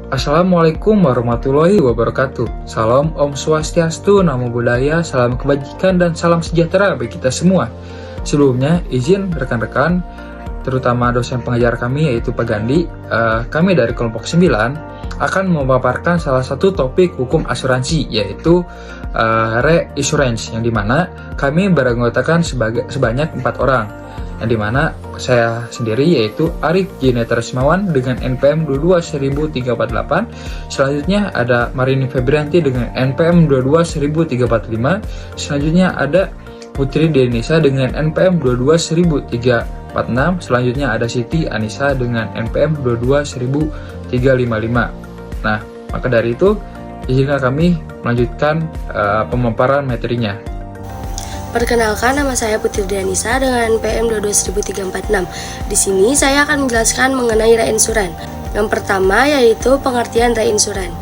Assalamualaikum warahmatullahi wabarakatuh. Salam Om Swastiastu, Namo Buddhaya, salam kebajikan dan salam sejahtera bagi kita semua. Sebelumnya, izin rekan-rekan, terutama dosen pengajar kami yaitu Pak Gandhi, kami dari kelompok 9 akan memaparkan salah satu topik hukum asuransi yaitu re-insurance, yang dimana kami beranggotakan sebanyak 4 orang, yang dimana saya sendiri yaitu Arif Jinetra Simawan dengan NPM 221348. Selanjutnya ada Marini Febrianti dengan NPM 22345. Selanjutnya ada Putri Denisa dengan NPM 22346. Selanjutnya ada Siti Anissa dengan NPM 22355. Nah, maka dari itu izinkan kami melanjutkan pemaparan materinya. Perkenalkan, nama saya Putri Denisa dengan NPM 22346. Di sini saya akan menjelaskan mengenai reinsuran. Yang pertama yaitu pengertian reinsuran.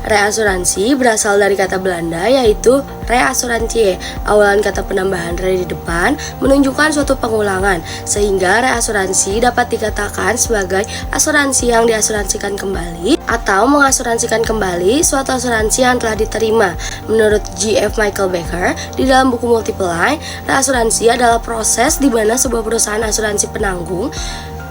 Reasuransi berasal dari kata Belanda yaitu reassurantie. Awalan kata penambahan re di depan menunjukkan suatu pengulangan, sehingga reasuransi dapat dikatakan sebagai asuransi yang diasuransikan kembali atau mengasuransikan kembali suatu asuransi yang telah diterima. Menurut G.F. Michael Becker di dalam buku Multiply, reasuransi adalah proses di mana sebuah perusahaan asuransi penanggung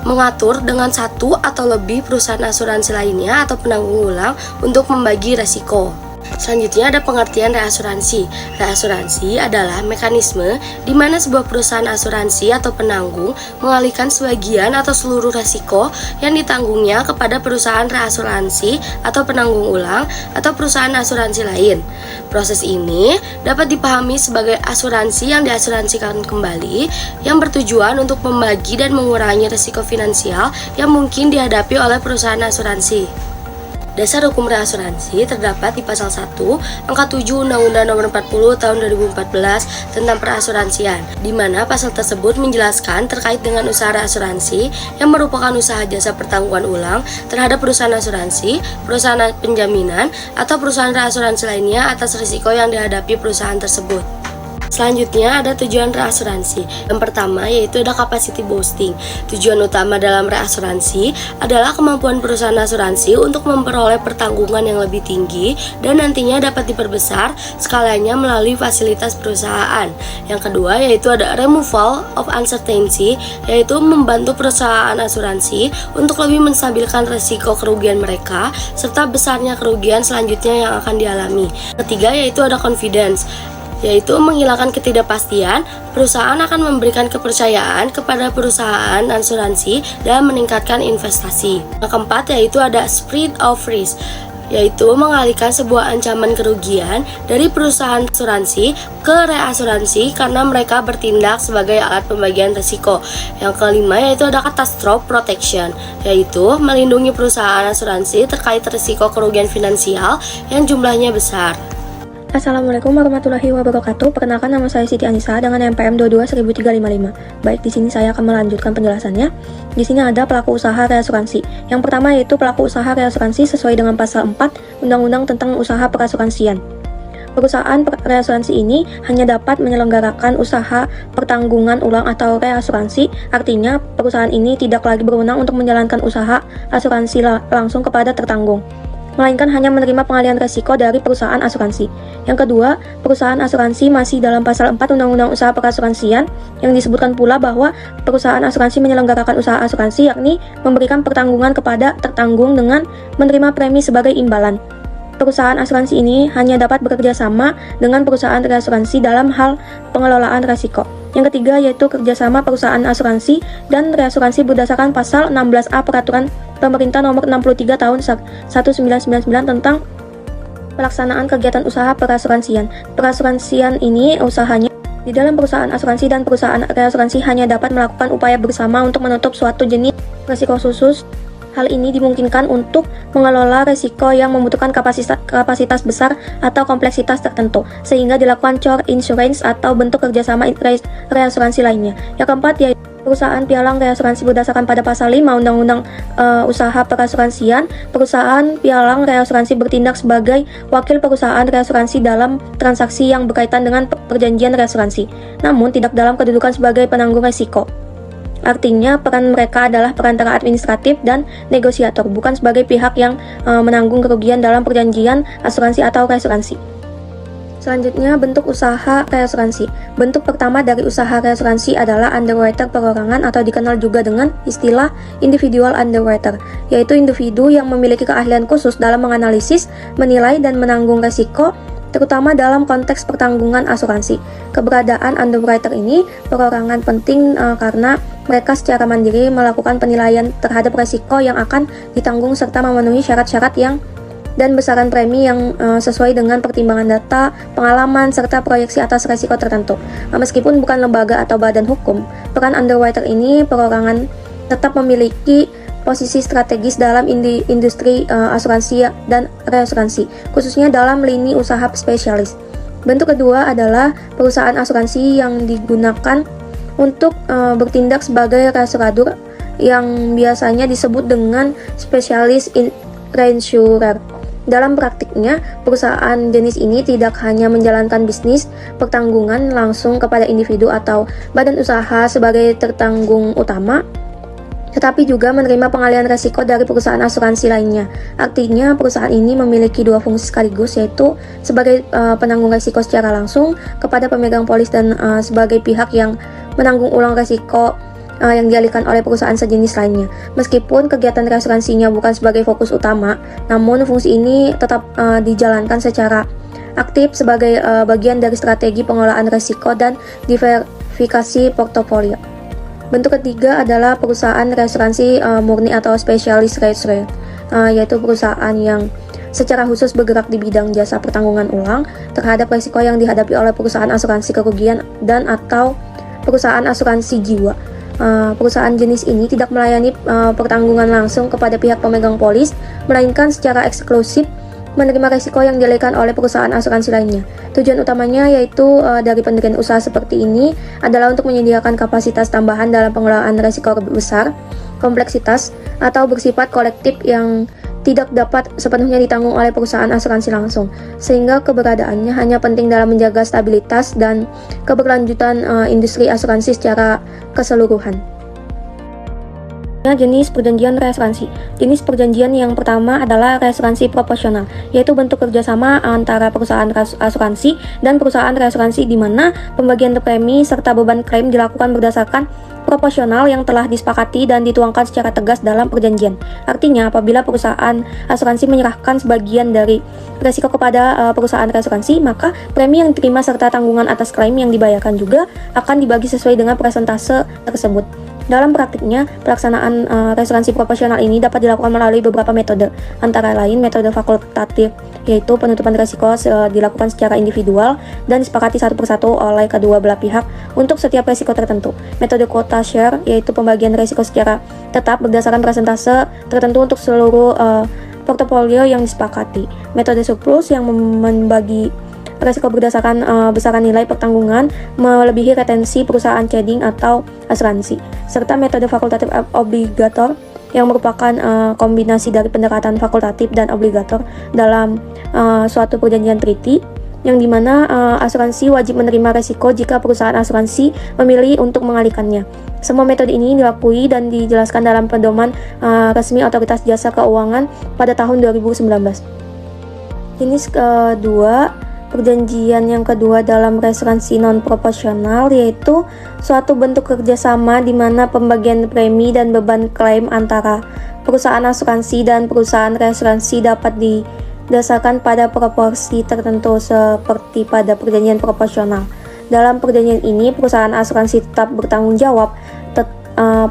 mengatur dengan satu atau lebih perusahaan asuransi lainnya atau penanggung ulang untuk membagi resiko. Selanjutnya ada pengertian reasuransi. Reasuransi adalah mekanisme di mana sebuah perusahaan asuransi atau penanggung mengalihkan sebagian atau seluruh resiko yang ditanggungnya kepada perusahaan reasuransi atau penanggung ulang atau perusahaan asuransi lain. Proses ini dapat dipahami sebagai asuransi yang diasuransikan kembali yang bertujuan untuk membagi dan mengurangi resiko finansial yang mungkin dihadapi oleh perusahaan asuransi. Dasar hukum reasuransi terdapat di pasal 1, angka 7 Undang-Undang Nomor 40 Tahun 2014 tentang perasuransian, di mana pasal tersebut menjelaskan terkait dengan usaha reasuransi yang merupakan usaha jasa pertanggungan ulang terhadap perusahaan asuransi, perusahaan penjaminan, atau perusahaan reasuransi lainnya atas risiko yang dihadapi perusahaan tersebut. Selanjutnya ada tujuan reasuransi. Yang pertama yaitu ada capacity boosting. Tujuan utama dalam reasuransi adalah kemampuan perusahaan asuransi untuk memperoleh pertanggungan yang lebih tinggi dan nantinya dapat diperbesar skalanya melalui fasilitas perusahaan. Yang kedua yaitu ada removal of uncertainty, yaitu membantu perusahaan asuransi untuk lebih menstabilkan risiko kerugian mereka serta besarnya kerugian selanjutnya yang akan dialami. Ketiga yaitu ada confidence, yaitu menghilangkan ketidakpastian. Perusahaan akan memberikan kepercayaan kepada perusahaan asuransi dan meningkatkan investasi. Yang keempat yaitu ada spread of risk, yaitu mengalihkan sebuah ancaman kerugian dari perusahaan asuransi ke reasuransi karena mereka bertindak sebagai alat pembagian risiko. Yang kelima yaitu ada catastrophe protection, yaitu melindungi perusahaan asuransi terkait risiko kerugian finansial yang jumlahnya besar. Assalamualaikum warahmatullahi wabarakatuh. Perkenalkan, nama saya Siti Anissa dengan NPM 22355. Baik, di sini saya akan melanjutkan penjelasannya. Di sini ada pelaku usaha reasuransi. Yang pertama yaitu pelaku usaha reasuransi sesuai dengan pasal 4 Undang-Undang tentang Usaha Perasuransian. Perusahaan reasuransi ini hanya dapat menyelenggarakan usaha pertanggungan ulang atau reasuransi. Artinya, perusahaan ini tidak lagi berwenang untuk menjalankan usaha asuransi langsung kepada tertanggung, melainkan hanya menerima pengalihan resiko dari perusahaan asuransi. Yang kedua, perusahaan asuransi masih dalam pasal 4 Undang-Undang Usaha Perasuransian yang disebutkan pula bahwa perusahaan asuransi menyelenggarakan usaha asuransi yakni memberikan pertanggungan kepada tertanggung dengan menerima premi sebagai imbalan. Perusahaan asuransi ini hanya dapat bekerja sama dengan perusahaan reasuransi dalam hal pengelolaan resiko. Yang ketiga yaitu kerjasama perusahaan asuransi dan reasuransi berdasarkan pasal 16A Peraturan Pemerintah Nomor 63 Tahun 1999 tentang pelaksanaan kegiatan usaha perasuransian. Perasuransian ini usahanya di dalam perusahaan asuransi dan perusahaan reasuransi hanya dapat melakukan upaya bersama untuk menutup suatu jenis risiko khusus. Hal ini dimungkinkan untuk mengelola risiko yang membutuhkan kapasitas besar atau kompleksitas tertentu, sehingga dilakukan core insurance atau bentuk kerjasama reasuransi lainnya. Yang keempat yaitu perusahaan pialang reasuransi berdasarkan pada pasal 5 Undang-Undang Usaha Perasuransian. Perusahaan pialang reasuransi bertindak sebagai wakil perusahaan reasuransi dalam transaksi yang berkaitan dengan perjanjian reasuransi, namun tidak dalam kedudukan sebagai penanggung risiko. Artinya peran mereka adalah perantara administratif dan negosiator, bukan sebagai pihak yang menanggung kerugian dalam perjanjian asuransi atau reasuransi. Selanjutnya, bentuk usaha reasuransi. Bentuk pertama dari usaha reasuransi adalah underwriter perorangan atau dikenal juga dengan istilah individual underwriter, yaitu individu yang memiliki keahlian khusus dalam menganalisis, menilai, dan menanggung resiko, terutama dalam konteks pertanggungan asuransi. Keberadaan underwriter ini perorangan penting karena mereka secara mandiri melakukan penilaian terhadap resiko yang akan ditanggung serta memenuhi syarat-syarat dan besaran premi yang sesuai dengan pertimbangan data, pengalaman, serta proyeksi atas resiko tertentu. Meskipun bukan lembaga atau badan hukum, peran underwriter ini perorangan tetap memiliki posisi strategis dalam industri asuransi dan reasuransi, khususnya dalam lini usaha spesialis. Bentuk kedua adalah perusahaan asuransi yang digunakan untuk bertindak sebagai reasuradur yang biasanya disebut dengan spesialis reinsurer. Dalam praktiknya, perusahaan jenis ini tidak hanya menjalankan bisnis pertanggungan langsung kepada individu atau badan usaha sebagai tertanggung utama, tetapi juga menerima pengalihan risiko dari perusahaan asuransi lainnya. Artinya, perusahaan ini memiliki dua fungsi sekaligus, yaitu sebagai penanggung risiko secara langsung kepada pemegang polis dan sebagai pihak yang menanggung ulang risiko yang dialihkan oleh perusahaan sejenis lainnya. Meskipun kegiatan reasuransinya bukan sebagai fokus utama, namun fungsi ini tetap dijalankan secara aktif sebagai bagian dari strategi pengelolaan risiko dan diversifikasi portofolio. Bentuk ketiga adalah perusahaan reasuransi murni atau spesialis reinsurer, yaitu perusahaan yang secara khusus bergerak di bidang jasa pertanggungan ulang terhadap risiko yang dihadapi oleh perusahaan asuransi kerugian dan atau perusahaan asuransi jiwa. Perusahaan jenis ini tidak melayani pertanggungan langsung kepada pihak pemegang polis, melainkan secara eksklusif menerima risiko yang dialihkan oleh perusahaan asuransi lainnya. Tujuan utamanya yaitu dari pendirian usaha seperti ini adalah untuk menyediakan kapasitas tambahan dalam pengelolaan risiko besar, kompleksitas, atau bersifat kolektif yang tidak dapat sepenuhnya ditanggung oleh perusahaan asuransi langsung, sehingga keberadaannya hanya penting dalam menjaga stabilitas dan keberlanjutan industri asuransi secara keseluruhan. Jenis perjanjian reasuransi. Jenis perjanjian yang pertama adalah reasuransi proporsional, yaitu bentuk kerjasama antara perusahaan asuransi dan perusahaan reasuransi di mana pembagian premi serta beban klaim dilakukan berdasarkan proporsional yang telah disepakati dan dituangkan secara tegas dalam perjanjian. Artinya, apabila perusahaan asuransi menyerahkan sebagian dari risiko kepada perusahaan reasuransi, maka premi yang diterima serta tanggungan atas klaim yang dibayarkan juga akan dibagi sesuai dengan persentase tersebut. Dalam praktiknya, pelaksanaan reasuransi proporsional ini dapat dilakukan melalui beberapa metode, antara lain metode fakultatif, yaitu penutupan risiko dilakukan secara individual dan disepakati satu persatu oleh kedua belah pihak untuk setiap risiko tertentu. Metode quota share, yaitu pembagian risiko secara tetap berdasarkan persentase tertentu untuk seluruh portofolio yang disepakati. Metode surplus yang membagi risiko berdasarkan besaran nilai pertanggungan melebihi retensi perusahaan ceding atau asuransi, serta metode fakultatif obligator yang merupakan kombinasi dari pendekatan fakultatif dan obligator dalam suatu perjanjian treaty, yang dimana asuransi wajib menerima risiko jika perusahaan asuransi memilih untuk mengalihkannya. Semua metode ini dilakui dan dijelaskan dalam pedoman resmi Otoritas Jasa Keuangan pada tahun 2019. Jenis kedua, perjanjian yang kedua dalam reasuransi non-proporsional, yaitu suatu bentuk kerjasama di mana pembagian premi dan beban klaim antara perusahaan asuransi dan perusahaan reasuransi dapat didasarkan pada proporsi tertentu seperti pada perjanjian proporsional. Dalam perjanjian ini, perusahaan asuransi tetap bertanggung jawab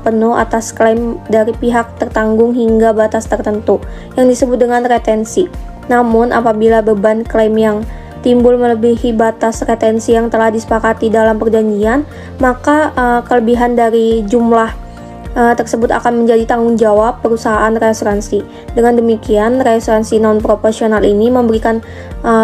penuh atas klaim dari pihak tertanggung hingga batas tertentu yang disebut dengan retensi. Namun, apabila beban klaim yang timbul melebihi batas retensi yang telah disepakati dalam perjanjian, maka kelebihan dari jumlah tersebut akan menjadi tanggung jawab perusahaan reasuransi. Dengan demikian, reasuransi non-proporsional ini memberikan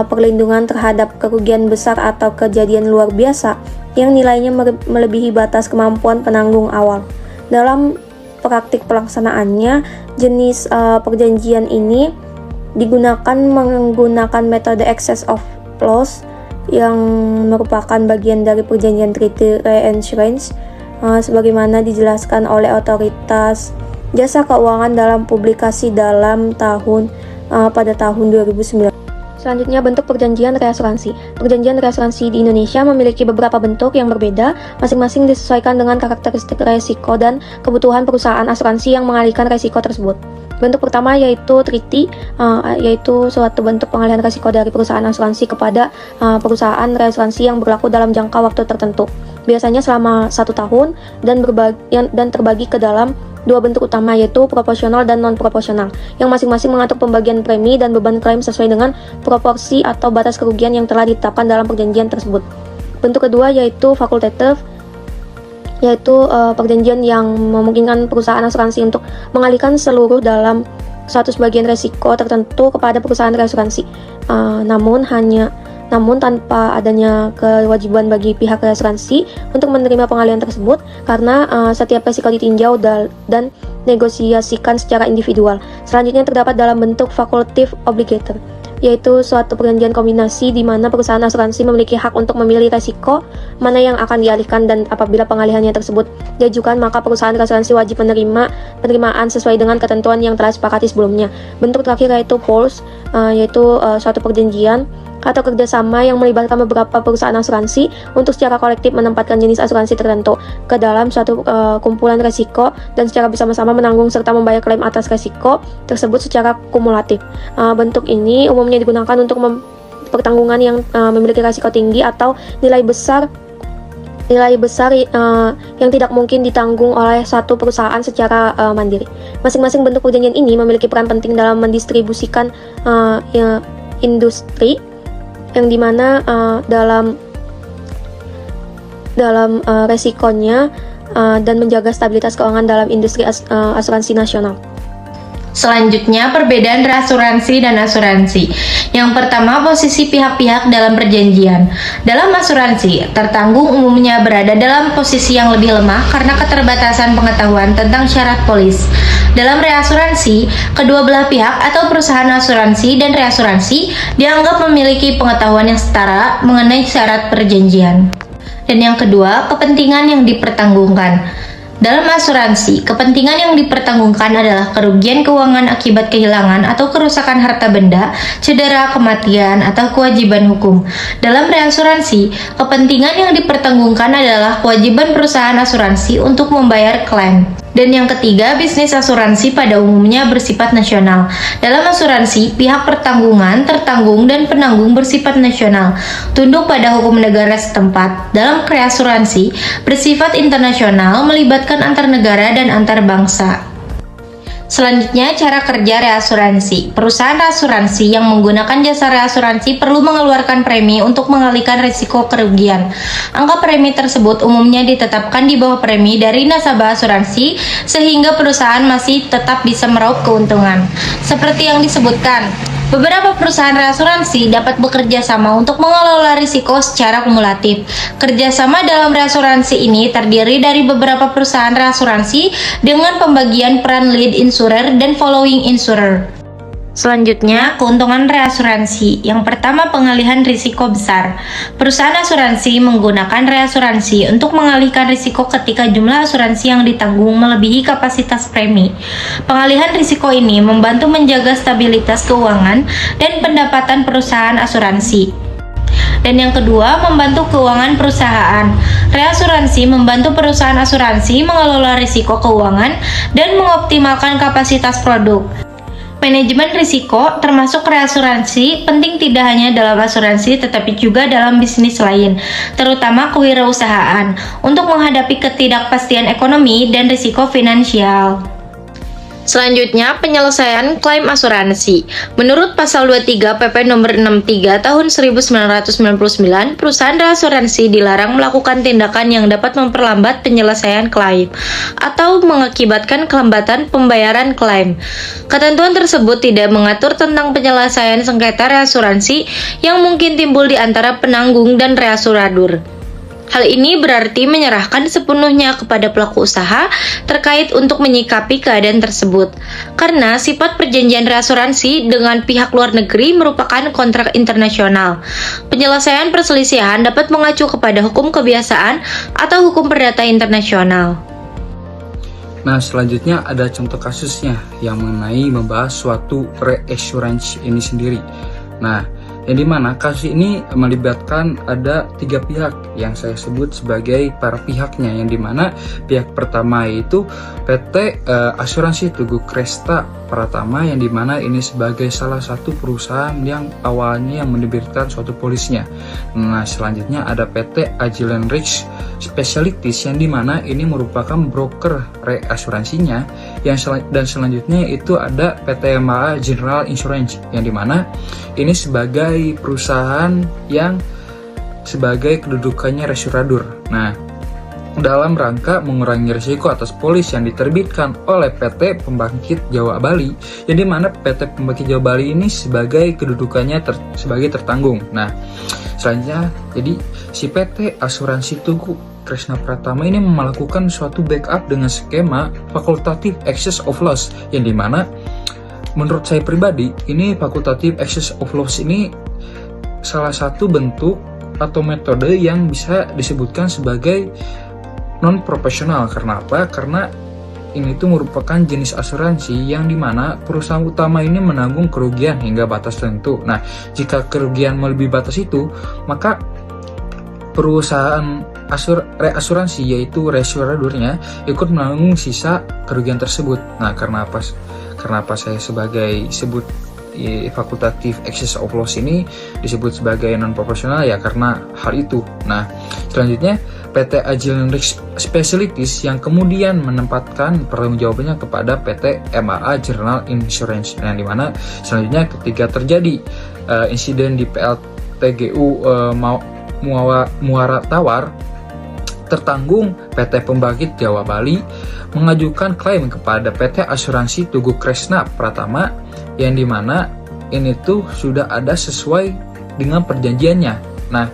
perlindungan terhadap kerugian besar atau kejadian luar biasa yang nilainya melebihi batas kemampuan penanggung awal. Dalam praktik pelaksanaannya, jenis perjanjian ini digunakan menggunakan metode excess of loss yang merupakan bagian dari perjanjian treaty reinsurance sebagaimana dijelaskan oleh Otoritas Jasa Keuangan dalam publikasi pada tahun 2009. Selanjutnya, bentuk perjanjian reasuransi. Perjanjian reasuransi di Indonesia memiliki beberapa bentuk yang berbeda, masing-masing disesuaikan dengan karakteristik resiko dan kebutuhan perusahaan asuransi yang mengalihkan resiko tersebut. Bentuk pertama yaitu treaty, yaitu suatu bentuk pengalihan resiko dari perusahaan asuransi kepada perusahaan reasuransi yang berlaku dalam jangka waktu tertentu. Biasanya selama 1 tahun dan terbagi ke dalam 2 bentuk utama, yaitu proporsional dan non-proporsional, yang masing-masing mengatur pembagian premi dan beban klaim sesuai dengan proporsi atau batas kerugian yang telah ditetapkan dalam perjanjian tersebut. Bentuk kedua yaitu fakultatif, yaitu perjanjian yang memungkinkan perusahaan asuransi untuk mengalihkan seluruh dalam suatu sebagian resiko tertentu kepada perusahaan reasuransi, namun tanpa adanya kewajiban bagi pihak reasuransi untuk menerima pengalihan tersebut, karena setiap resiko ditinjau dan negosiasikan secara individual. Selanjutnya terdapat dalam bentuk facultative obligator, yaitu suatu perjanjian kombinasi di mana perusahaan asuransi memiliki hak untuk memilih resiko mana yang akan dialihkan, dan apabila pengalihannya tersebut diajukan, maka perusahaan asuransi wajib menerima penerimaan sesuai dengan ketentuan yang telah disepakati sebelumnya. Bentuk terakhir yaitu POLS, yaitu suatu perjanjian atau kerjasama yang melibatkan beberapa perusahaan asuransi untuk secara kolektif menempatkan jenis asuransi tertentu ke dalam suatu kumpulan resiko dan secara bersama-sama menanggung serta membayar klaim atas resiko tersebut secara kumulatif. Bentuk ini umumnya digunakan untuk pertanggungan yang memiliki resiko tinggi atau nilai besar yang tidak mungkin ditanggung oleh satu perusahaan secara mandiri. Masing-masing bentuk perjanjian ini memiliki peran penting dalam mendistribusikan industri, yang dimana dalam resikonya dan menjaga stabilitas keuangan dalam industri asuransi nasional. Selanjutnya, perbedaan reasuransi dan asuransi. Yang pertama, posisi pihak-pihak dalam perjanjian. Dalam asuransi, tertanggung umumnya berada dalam posisi yang lebih lemah karena keterbatasan pengetahuan tentang syarat polis. Dalam reasuransi, kedua belah pihak atau perusahaan asuransi dan reasuransi dianggap memiliki pengetahuan yang setara mengenai syarat perjanjian. Dan yang kedua, kepentingan yang dipertanggungkan. Dalam asuransi, kepentingan yang dipertanggungkan adalah kerugian keuangan akibat kehilangan atau kerusakan harta benda, cedera, kematian, atau kewajiban hukum. Dalam reasuransi, kepentingan yang dipertanggungkan adalah kewajiban perusahaan asuransi untuk membayar klaim. Dan yang ketiga, bisnis asuransi pada umumnya bersifat nasional. Dalam asuransi, pihak pertanggungan, tertanggung, dan penanggung bersifat nasional, tunduk pada hukum negara setempat. Dalam reasuransi, bersifat internasional, melibatkan antar negara dan antar bangsa. Selanjutnya, cara kerja reasuransi. Perusahaan asuransi yang menggunakan jasa reasuransi perlu mengeluarkan premi untuk mengalihkan risiko kerugian. Angka premi tersebut umumnya ditetapkan di bawah premi dari nasabah asuransi sehingga perusahaan masih tetap bisa meraup keuntungan. Seperti yang disebutkan, beberapa perusahaan reasuransi dapat bekerja sama untuk mengelola risiko secara kumulatif. Kerjasama dalam reasuransi ini terdiri dari beberapa perusahaan reasuransi dengan pembagian peran lead insurer dan following insurer. Selanjutnya, keuntungan reasuransi. Yang pertama, pengalihan risiko besar. Perusahaan asuransi menggunakan reasuransi untuk mengalihkan risiko ketika jumlah asuransi yang ditanggung melebihi kapasitas premi. Pengalihan risiko ini membantu menjaga stabilitas keuangan dan pendapatan perusahaan asuransi. Dan yang kedua, membantu keuangan perusahaan. Reasuransi membantu perusahaan asuransi mengelola risiko keuangan dan mengoptimalkan kapasitas produk. Manajemen risiko termasuk reasuransi penting tidak hanya dalam asuransi tetapi juga dalam bisnis lain, terutama kewirausahaan, untuk menghadapi ketidakpastian ekonomi dan risiko finansial. Selanjutnya, penyelesaian klaim asuransi. Menurut pasal 23 PP nomor 63 tahun 1999, perusahaan reasuransi dilarang melakukan tindakan yang dapat memperlambat penyelesaian klaim atau mengakibatkan kelambatan pembayaran klaim. Ketentuan tersebut tidak mengatur tentang penyelesaian sengketa reasuransi yang mungkin timbul di antara penanggung dan reasuradur. Hal ini berarti menyerahkan sepenuhnya kepada pelaku usaha terkait untuk menyikapi keadaan tersebut. Karena sifat perjanjian reasuransi dengan pihak luar negeri merupakan kontrak internasional. Penyelesaian perselisihan dapat mengacu kepada hukum kebiasaan atau hukum perdata internasional. Nah, selanjutnya ada contoh kasusnya yang mengenai membahas suatu reassurance ini sendiri. Nah, yang dimana kasus ini melibatkan ada 3 pihak yang saya sebut sebagai para pihaknya, yang dimana pihak pertama yaitu PT Asuransi Tugu Kresta Pratama, yang dimana ini sebagai salah satu perusahaan yang awalnya menerbitkan suatu polisnya. Nah, selanjutnya ada PT Agilent Risk Specialities, yang dimana ini merupakan broker reasuransinya, dan selanjutnya itu ada PT MAA General Insurance, yang dimana ini sebagai perusahaan yang sebagai kedudukannya reasuradur. Nah, dalam rangka mengurangi risiko atas polis yang diterbitkan oleh PT Pembangkit Jawa Bali, yang dimana PT Pembangkit Jawa Bali ini sebagai kedudukannya sebagai tertanggung. Nah, selanjutnya jadi si PT Asuransi Tugu Krishna Pratama ini melakukan suatu backup dengan skema fakultatif excess of loss, yang dimana menurut saya pribadi ini fakultatif excess of loss ini salah satu bentuk atau metode yang bisa disebutkan sebagai non-profesional. Karena apa? Karena ini tuh merupakan jenis asuransi yang dimana perusahaan utama ini menanggung kerugian hingga batas tertentu. Nah, jika kerugian melebihi batas itu, maka perusahaan reasuransi yaitu reasuradurnya ikut menanggung sisa kerugian tersebut. Nah, karena apa saya sebagai sebut fakultatif excess of loss ini disebut sebagai non-profesional, ya karena hal itu. Nah, selanjutnya PT Agilent Risk Specialities yang kemudian menempatkan pertanggungjawabannya kepada PT MAA General Insurance, yang dimana selanjutnya ketika terjadi insiden di PLTGU Muara Tawar, tertanggung PT Pembangkit Jawa Bali mengajukan klaim kepada PT Asuransi Tugu Krishna Pratama, yang dimana ini tuh sudah ada sesuai dengan perjanjiannya. Nah,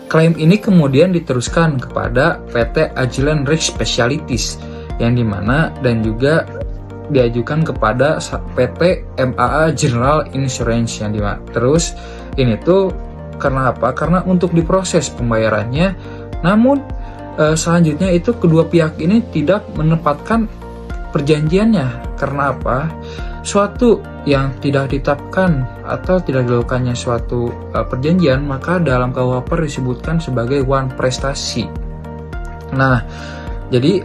klaim ini kemudian diteruskan kepada PT Agilent Risk Specialities, yang dimana dan juga diajukan kepada PT MAA General Insurance, yang dimana terus ini tuh karena apa? Karena untuk diproses pembayarannya. Namun selanjutnya itu kedua pihak ini tidak menempatkan perjanjiannya. Karena apa? Suatu yang tidak ditetapkan atau tidak dilakukannya suatu perjanjian, maka dalam KUHP disebutkan sebagai one prestasi. Nah, jadi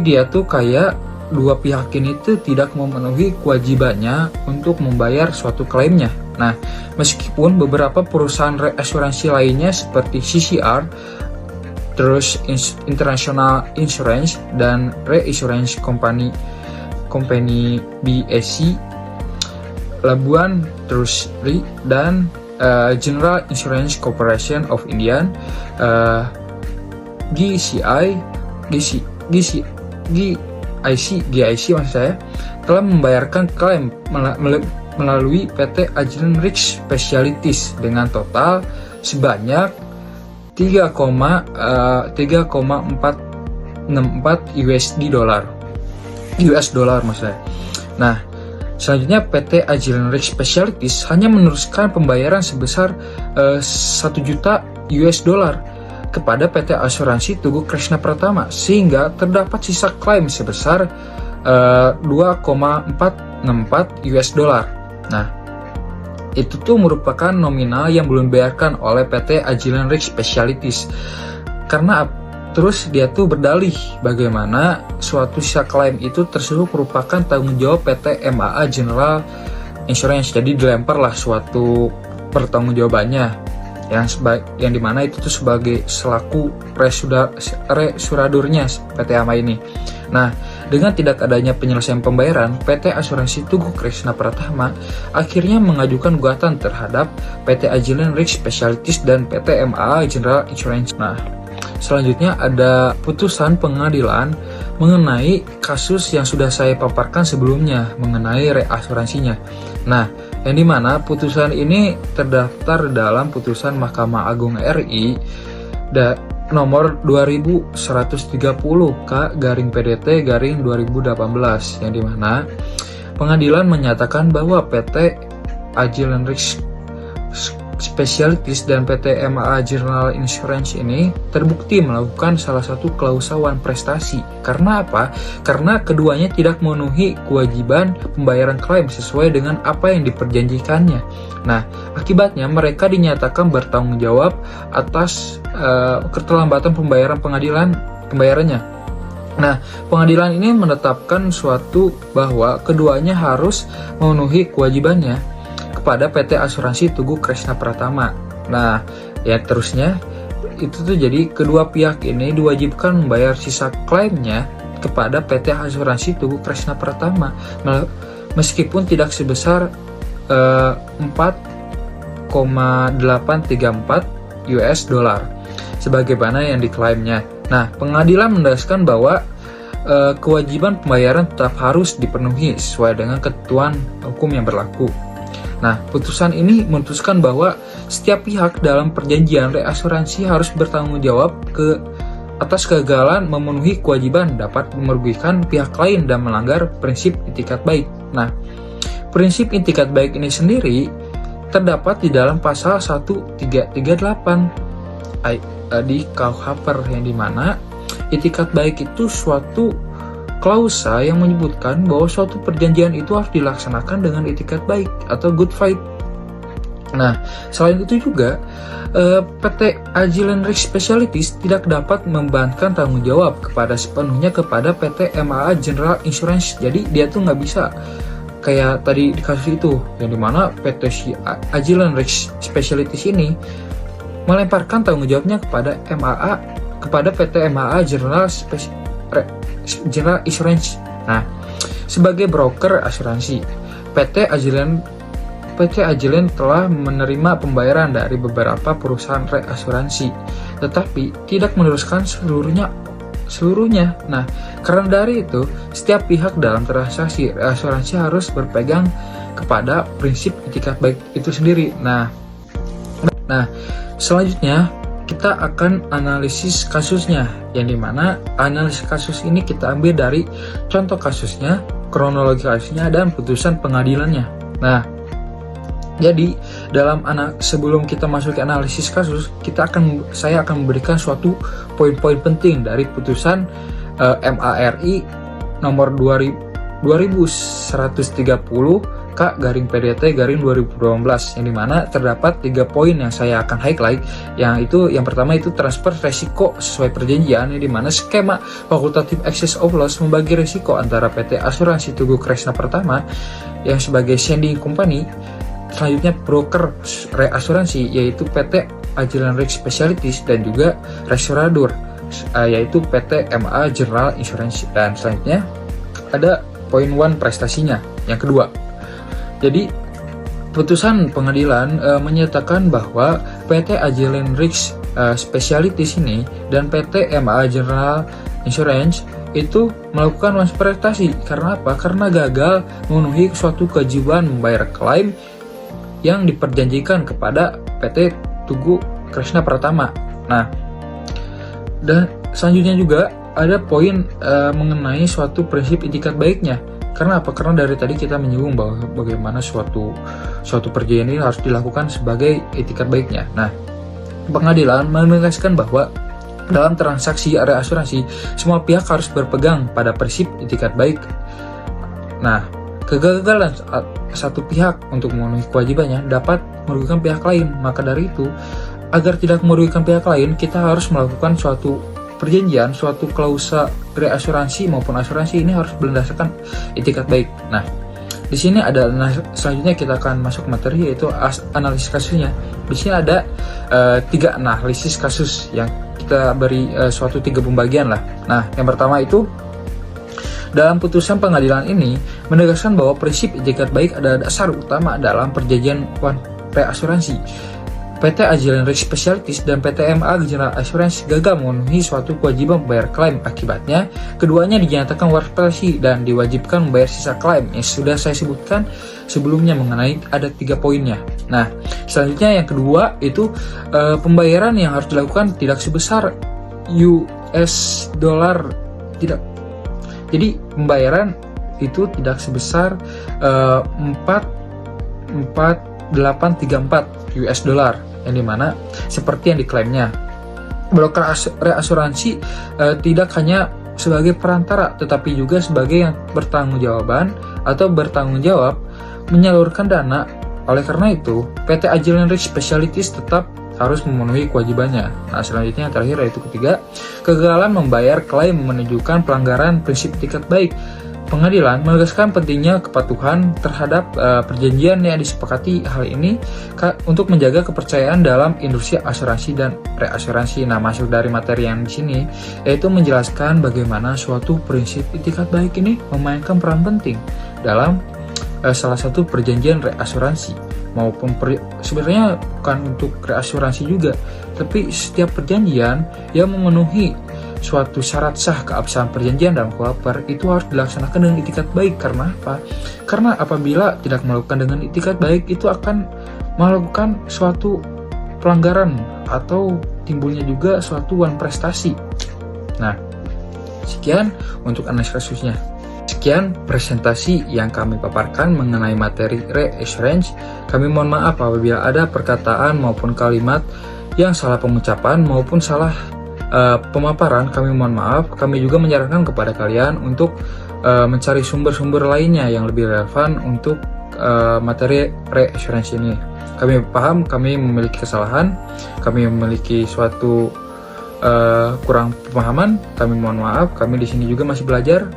dia tuh kayak dua pihak ini tuh tidak memenuhi kewajibannya untuk membayar suatu klaimnya. Nah, meskipun beberapa perusahaan reasuransi lainnya seperti CCR, terus International Insurance dan Reassurance Company BSC, Labuan terus Re dan General Insurance Corporation of India, GIC maksud saya, telah membayarkan klaim melalui PT Agilent Risk Specialities dengan total sebanyak 3,464 US dollar maksud saya. Nah, selanjutnya PT Agilent Risk Specialities hanya meneruskan pembayaran sebesar 1 juta US dollar kepada PT Asuransi Tugu Krishna Pratama, sehingga terdapat sisa klaim sebesar 2,464 US dollar. Nah, itu tuh merupakan nominal yang belum dibayarkan oleh PT Agilent Risk Specialities. Karena terus dia tuh berdalih bagaimana suatu sisa klaim itu tersebut merupakan tanggung jawab PT MAA General Insurance. Jadi dilemparlah suatu pertanggungjawabannya yang dimana itu tuh sebagai selaku reasuradurnya PT MAA ini. Nah, dengan tidak adanya penyelesaian pembayaran, PT Asuransi Tugu Krishna Pratama akhirnya mengajukan gugatan terhadap PT Agilent Risk Specialities dan PT MAA General Insurance. Nah, selanjutnya ada putusan pengadilan mengenai kasus yang sudah saya paparkan sebelumnya mengenai reasuransinya. Nah, yang dimana putusan ini terdaftar dalam putusan Mahkamah Agung RI nomor 2130K/PDT/2018 yang dimana pengadilan menyatakan bahwa PT Agilent Risk Specialties dan PT MAA General Insurance ini terbukti melakukan salah satu klausawan prestasi. Karena apa? Karena keduanya tidak memenuhi kewajiban pembayaran klaim sesuai dengan apa yang diperjanjikannya. Nah, akibatnya mereka dinyatakan bertanggung jawab atas keterlambatan pembayarannya. Nah, pengadilan ini menetapkan suatu bahwa keduanya harus memenuhi kewajibannya kepada PT Asuransi Tugu Kresna Pratama. Nah, ya terusnya itu tuh jadi kedua pihak ini diwajibkan membayar sisa klaimnya kepada PT Asuransi Tugu Kresna Pratama meskipun tidak sebesar 4,834 US dollar sebagaimana yang diklaimnya. Nah, pengadilan mendasarkan bahwa kewajiban pembayaran tetap harus dipenuhi sesuai dengan ketentuan hukum yang berlaku. Nah, putusan ini memutuskan bahwa setiap pihak dalam perjanjian reasuransi harus bertanggung jawab atas kegagalan memenuhi kewajiban dapat merugikan pihak lain dan melanggar prinsip itikat baik. Nah, prinsip itikat baik ini sendiri terdapat di dalam pasal 1338 di KUHP yang dimana itikat baik itu suatu klausa yang menyebutkan bahwa suatu perjanjian itu harus dilaksanakan dengan itikat baik atau good faith. Nah, selain itu juga PT Agilent Risk Specialties tidak dapat membebankan tanggung jawab sepenuhnya kepada PT MAA General Insurance. Jadi dia tuh nggak bisa kayak tadi di kasus itu yang dimana PT Agilent Risk Specialties ini melemparkan tanggung jawabnya kepada PT MAA General Insurance. Nah, sebagai broker asuransi, PT Agilent telah menerima pembayaran dari beberapa perusahaan reasuransi, tetapi tidak meneruskan seluruhnya. Nah, karena dari itu, setiap pihak dalam transaksi reasuransi harus berpegang kepada prinsip itikat baik itu sendiri. Nah, selanjutnya kita akan analisis kasusnya, yang dimana analisis kasus ini kita ambil dari contoh kasusnya, kronologi kasusnya, dan putusan pengadilannya. Nah, jadi sebelum kita masuk ke analisis kasus, saya akan memberikan suatu poin-poin penting dari putusan MARI nomor 2130K/PDT/2018 yang dimana terdapat 3 poin yang saya akan highlight. Yang pertama itu transfer resiko sesuai perjanjian, yang dimana skema fakultatif excess of loss membagi resiko antara PT Asuransi Tugu Kresna Pratama yang sebagai sending company. Selanjutnya broker reasuransi yaitu PT Agilent Risk Specialties dan juga restoradur yaitu PT MAA General Insurance. Dan selanjutnya ada poin 1 prestasinya yang kedua. Jadi putusan pengadilan menyatakan bahwa PT Agilent Risk Specialties ini dan PT MAA General Insurance itu melakukan prestasi. Karena apa? Karena gagal memenuhi suatu kewajiban membayar klaim yang diperjanjikan kepada PT Tugu Kresna Pratama. Nah, dan selanjutnya juga ada poin mengenai suatu prinsip itikat baiknya. Karena apa? Karena dari tadi kita menyinggung bahwa bagaimana suatu perjanjian ini harus dilakukan sebagai itikat baiknya. Nah, pengadilan menegaskan bahwa dalam transaksi reasuransi semua pihak harus berpegang pada prinsip itikat baik. Nah, kegagalan satu pihak untuk memenuhi kewajibannya dapat merugikan pihak lain. Maka dari itu, agar tidak merugikan pihak lain, kita harus melakukan suatu perjanjian, suatu klausa reasuransi maupun asuransi ini harus berdasarkan itikat baik. Nah, di sini ada selanjutnya kita akan masuk materi yaitu analisis kasusnya. Di sini ada 3 analisis kasus yang kita beri suatu 3 pembagian lah. Nah, yang pertama itu dalam putusan pengadilan ini menegaskan bahwa prinsip itikat baik adalah dasar utama dalam perjanjian reasuransi. PT Agilent Risk Specialties dan PT MAA General Insurance gagal memenuhi suatu kewajiban membayar klaim. Akibatnya, keduanya dinyatakan prestasi dan diwajibkan membayar sisa klaim yang sudah saya sebutkan sebelumnya mengenai ada 3 poinnya. Nah, selanjutnya yang kedua itu pembayaran yang harus dilakukan tidak sebesar US dollar tidak. Jadi pembayaran itu tidak sebesar 4834 US dollar, yang dimana seperti yang diklaimnya. Broker reasuransi tidak hanya sebagai perantara, tetapi juga sebagai yang bertanggung jawab menyalurkan dana. Oleh karena itu, PT Agilent Risk Specialties tetap harus memenuhi kewajibannya. Nah, selanjutnya yang terakhir yaitu ketiga, kegagalan membayar klaim menunjukkan pelanggaran prinsip etikat baik. Pengadilan menegaskan pentingnya kepatuhan terhadap perjanjian yang disepakati. Hal ini untuk menjaga kepercayaan dalam industri asuransi dan reasuransi. Nah, masuk dari materi yang di sini yaitu menjelaskan bagaimana suatu prinsip etikat baik ini memainkan peran penting dalam salah satu perjanjian reasuransi maupun sebenarnya bukan untuk reasuransi juga, tapi setiap perjanjian yang memenuhi suatu syarat sah keabsahan perjanjian dalam KUHP itu harus dilaksanakan dengan itikat baik. Karena apa? Karena apabila tidak melakukan dengan itikat baik, itu akan melakukan suatu pelanggaran atau timbulnya juga suatu wan prestasi. Nah, sekian untuk analisis kasusnya. Sekian presentasi yang kami paparkan mengenai materi reassurance. Kami mohon maaf apabila ada perkataan maupun kalimat yang salah pengucapan maupun salah pemaparan. Kami mohon maaf. Kami juga menyarankan kepada kalian untuk mencari sumber-sumber lainnya yang lebih relevan untuk materi reassurance ini. Kami paham kami memiliki kesalahan, kami memiliki suatu kurang pemahaman. Kami mohon maaf. Kami di sini juga masih belajar.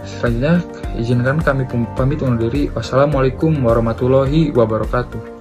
Selanjutnya, izinkan kami pamit undur diri. Wassalamualaikum warahmatullahi wabarakatuh.